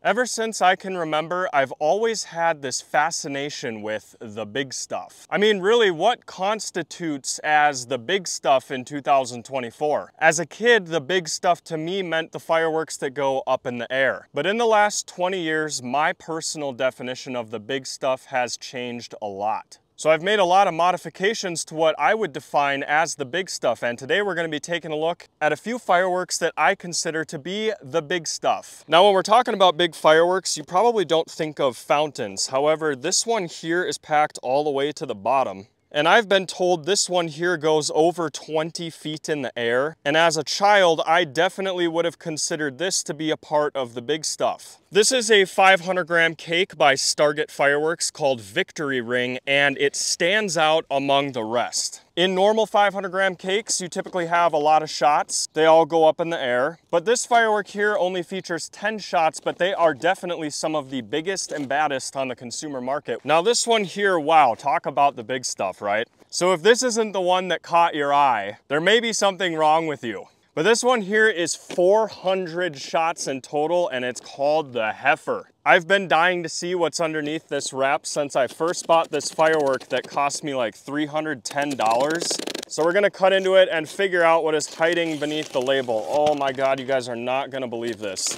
Ever since I can remember, I've always had this fascination with the big stuff. I mean, really, what constitutes as the big stuff in 2024? As a kid, the big stuff to me meant the fireworks that go up in the air. But in the last 20 years, my personal definition of the big stuff has changed a lot. So I've made a lot of modifications to what I would define as the big stuff, and today we're going to be taking a look at a few fireworks that I consider to be the big stuff. Now, when we're talking about big fireworks, you probably don't think of fountains. However, this one here is packed all the way to the bottom. And I've been told this one here goes over 20 feet in the air. And as a child, I definitely would have considered this to be a part of the big stuff. This is a 500-gram cake by Stargate Fireworks called Victory Ring, and it stands out among the rest. In normal 500-gram cakes, you typically have a lot of shots. They all go up in the air. But this firework here only features 10 shots, but they are definitely some of the biggest and baddest on the consumer market. Now this one here, wow, talk about the big stuff, right? So if this isn't the one that caught your eye, there may be something wrong with you. But this one here is 400 shots in total, and it's called the Heifer. I've been dying to see what's underneath this wrap since I first bought this firework that cost me like $310. So we're gonna cut into it and figure out what is hiding beneath the label. Oh my God, you guys are not gonna believe this.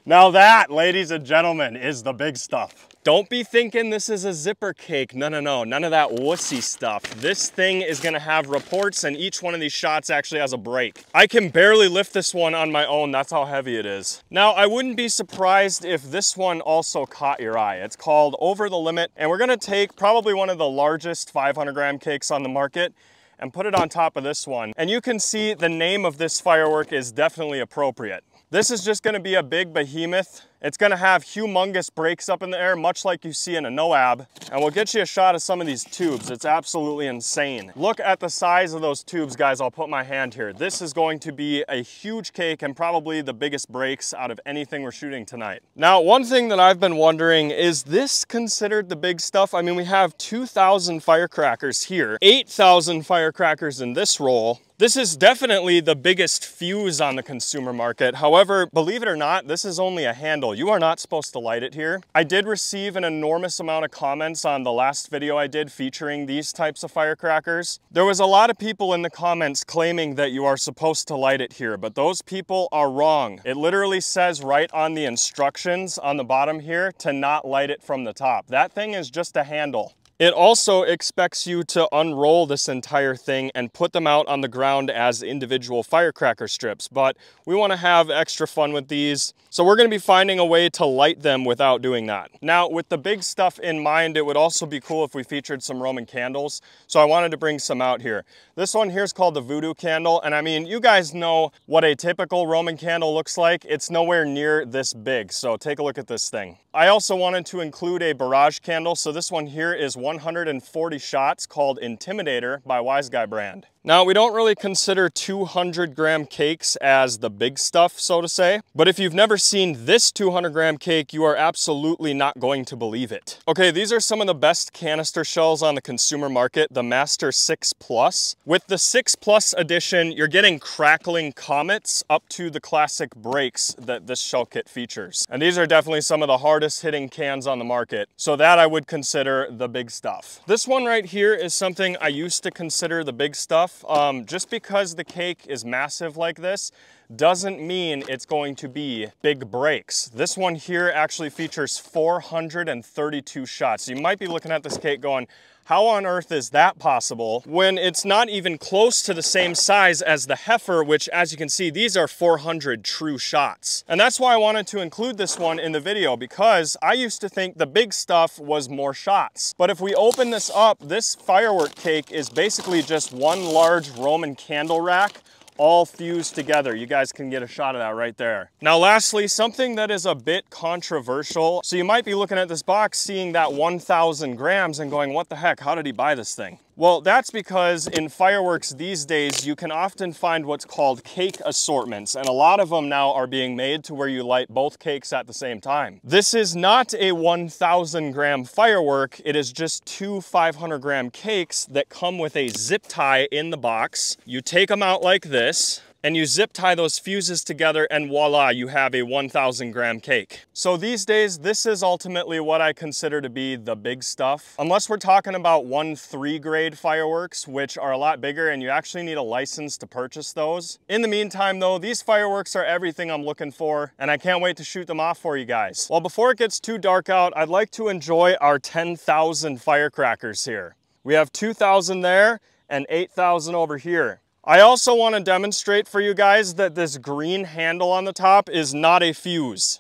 Now that, ladies and gentlemen, is the big stuff. Don't be thinking this is a zipper cake. No, no, no, none of that wussy stuff. This thing is gonna have reports, and each one of these shots actually has a brake. I can barely lift this one on my own. That's how heavy it is. Now, I wouldn't be surprised if this one also caught your eye. It's called Over the Limit, and we're gonna take probably one of the largest 500-gram cakes on the market and put it on top of this one. And you can see the name of this firework is definitely appropriate. This is just gonna be a big behemoth. It's gonna have humongous brakes up in the air, much like you see in a NOAB. And we'll get you a shot of some of these tubes. It's absolutely insane. Look at the size of those tubes, guys. I'll put my hand here. This is going to be a huge cake and probably the biggest brakes out of anything we're shooting tonight. Now, one thing that I've been wondering, is this considered the big stuff? I mean, we have 2,000 firecrackers here, 8,000 firecrackers in this roll. This is definitely the biggest fuse on the consumer market. However, believe it or not, this is only a handle. You are not supposed to light it here. I did receive an enormous amount of comments on the last video I did featuring these types of firecrackers. There was a lot of people in the comments claiming that you are supposed to light it here, but those people are wrong. It literally says right on the instructions on the bottom here to not light it from the top. That thing is just a handle. It also expects you to unroll this entire thing and put them out on the ground as individual firecracker strips, but we want to have extra fun with these, so we're going to be finding a way to light them without doing that. Now, with the big stuff in mind, it would also be cool if we featured some Roman candles, so I wanted to bring some out here. This one here is called the Voodoo Candle, and I mean, you guys know what a typical Roman candle looks like. It's nowhere near this big, so take a look at this thing. I also wanted to include a barrage candle, so this one here is 140 shots, called Intimidator by Wise Guy brand. Now, we don't really consider 200-gram cakes as the big stuff, so to say, but if you've never seen this 200-gram cake, you are absolutely not going to believe it. Okay, these are some of the best canister shells on the consumer market, the Master 6 Plus. With the 6 Plus edition, you're getting crackling comets up to the classic brakes that this shell kit features. And these are definitely some of the hardest hitting cans on the market, so that I would consider the big stuff. This one right here is something I used to consider the big stuff. Just because the cake is massive like this doesn't mean it's going to be big breaks. This one here actually features 432 shots. You might be looking at this cake going, how on earth is that possible when it's not even close to the same size as the Heifer, which, as you can see, these are 400 true shots. And that's why I wanted to include this one in the video, because I used to think the big stuff was more shots. But if we open this up, this firework cake is basically just one large Roman candle rack all fused together. You guys can get a shot of that right there. Now, lastly, something that is a bit controversial. So you might be looking at this box, seeing that 1,000 grams and going, what the heck, how did he buy this thing? Well, that's because in fireworks these days, you can often find what's called cake assortments, and a lot of them now are being made to where you light both cakes at the same time. This is not a 1,000 gram firework. It is just two 500-gram cakes that come with a zip tie in the box. You take them out like this, and you zip tie those fuses together, and voila, you have a 1,000 gram cake. So these days, this is ultimately what I consider to be the big stuff. Unless we're talking about 1-3 grade fireworks, which are a lot bigger and you actually need a license to purchase those. In the meantime though, these fireworks are everything I'm looking for, and I can't wait to shoot them off for you guys. Well, before it gets too dark out, I'd like to enjoy our 10,000 firecrackers here. We have 2,000 there and 8,000 over here. I also want to demonstrate for you guys that this green handle on the top is not a fuse.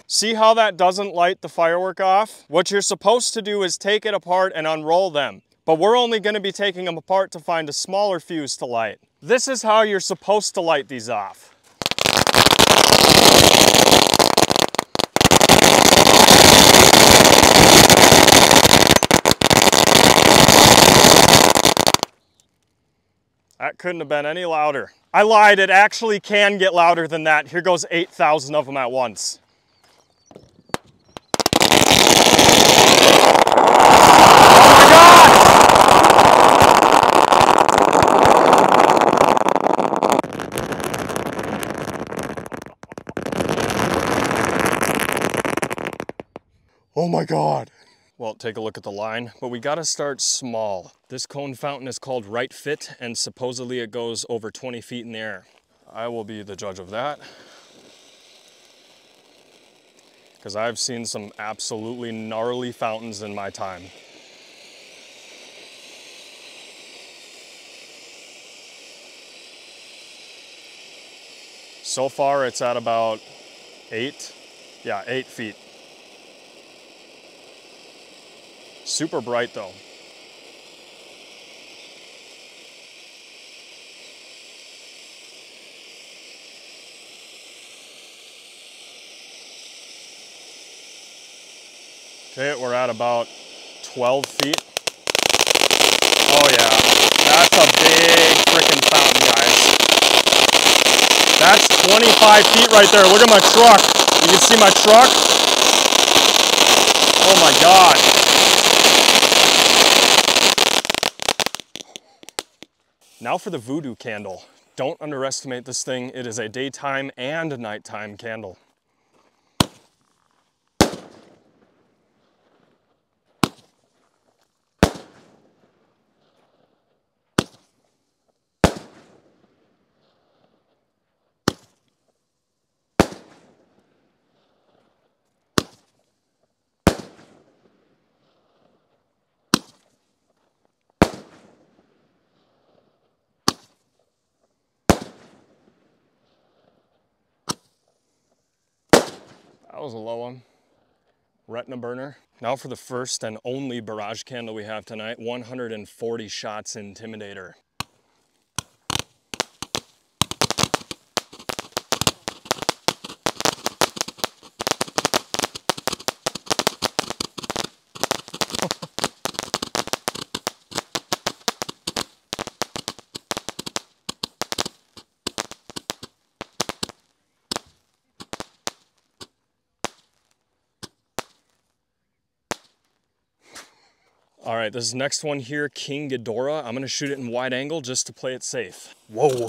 See how that doesn't light the firework off? What you're supposed to do is take it apart and unroll them. But we're only going to be taking them apart to find a smaller fuse to light. This is how you're supposed to light these off. That couldn't have been any louder. I lied, it actually can get louder than that. Here goes 8,000 of them at once. Oh my God. Well, take a look at the line, but we gotta start small. This cone fountain is called Right Fit, and supposedly it goes over 20 feet in the air. I will be the judge of that, because I've seen some absolutely gnarly fountains in my time. So far, it's at about 8 feet. Super bright though. Okay, we're at about 12 feet. Oh yeah, that's a big freaking fountain, guys. That's 25 feet right there. Look at my truck. You can see my truck? Oh my God. Now for the voodoo candle. Don't underestimate this thing. It is a daytime and nighttime candle. That was a low one. Retina burner. Now for the first and only barrage candle we have tonight, 140 shots Intimidator. All right, this next one here, King Ghidorah. I'm gonna shoot it in wide angle just to play it safe. Whoa.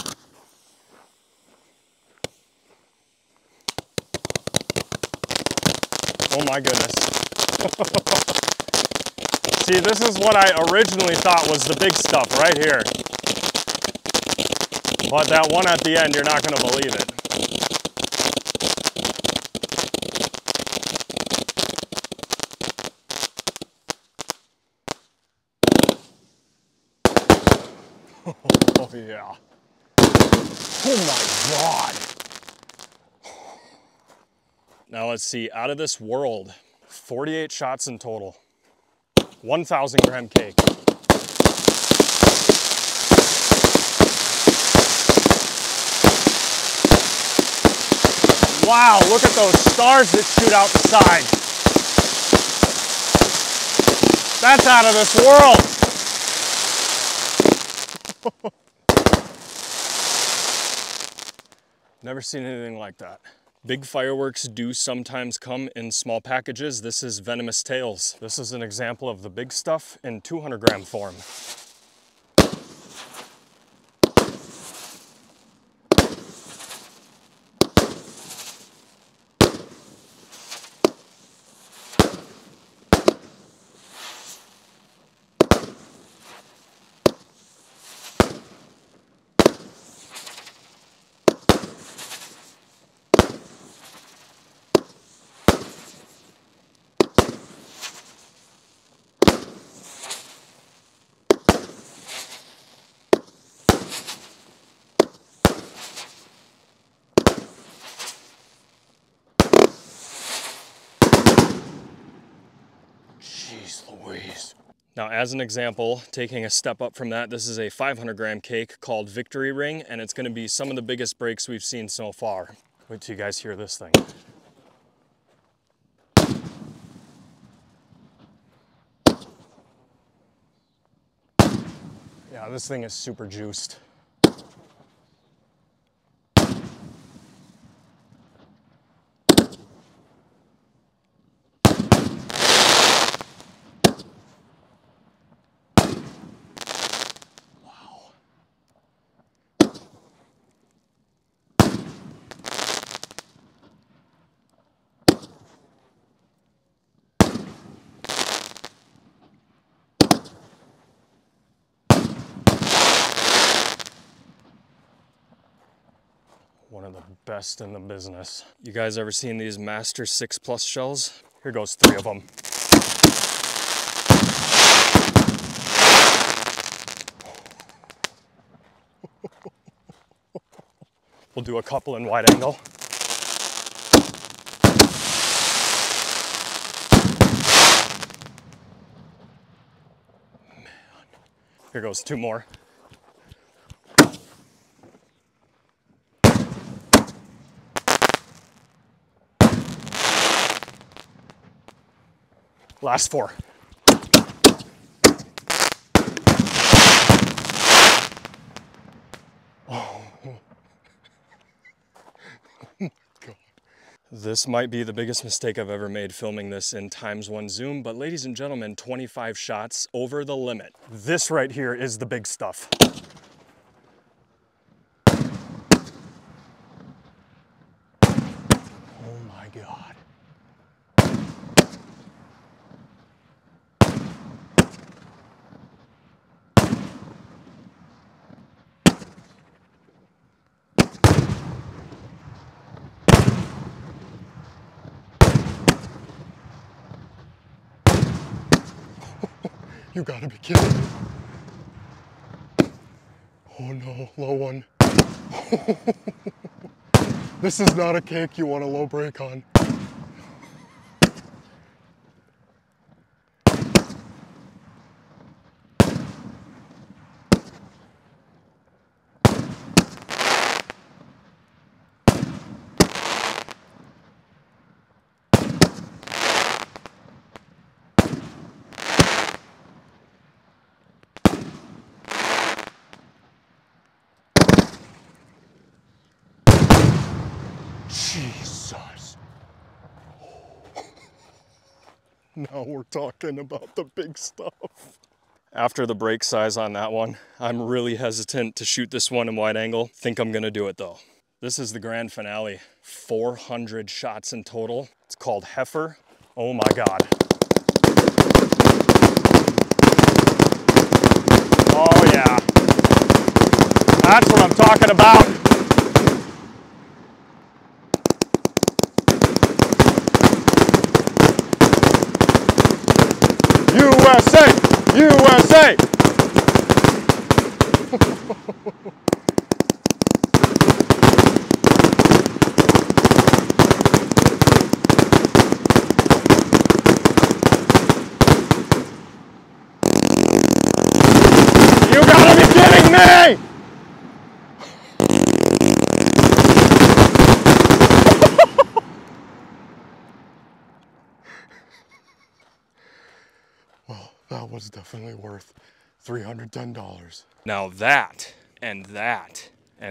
Oh my goodness. See, this is what I originally thought was the big stuff right here. But that one at the end, you're not gonna believe it. Oh yeah. Oh my God. Now let's see, out of this world, 48 shots in total. 1,000 gram cake. Wow, look at those stars that shoot out the side. That's out of this world. Never seen anything like that. Big fireworks do sometimes come in small packages. This is venomous tails. This is an example of the big stuff in 200-gram form. Jeez Louise. Now, as an example, taking a step up from that, this is a 500-gram cake called Victory Ring, and it's gonna be some of the biggest breaks we've seen so far. Wait till you guys hear this thing. Yeah, this thing is super juiced. One of the best in the business. You guys ever seen these Master 6+ shells? Here goes 3 of them. We'll do a couple in wide angle. Man. Here goes 2 more. Last 4. Oh my God. This might be the biggest mistake I've ever made filming this in ×1 zoom, but ladies and gentlemen, 25 shots over the limit. This right here is the big stuff. Oh my God. You gotta be kidding me. Oh no, low one. This is not a cake you want a low break on. Jesus. Now we're talking about the big stuff. After the break size on that one, I'm really hesitant to shoot this one in wide angle. Think I'm gonna do it though. This is the grand finale. 400 shots in total. It's called Heifer. Oh my God. Oh yeah. That's what I'm talking about. USA! USA! You gotta be kidding me! Well, that was definitely worth $310. Now that, and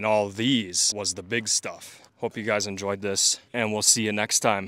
all these was the big stuff. Hope you guys enjoyed this, and we'll see you next time.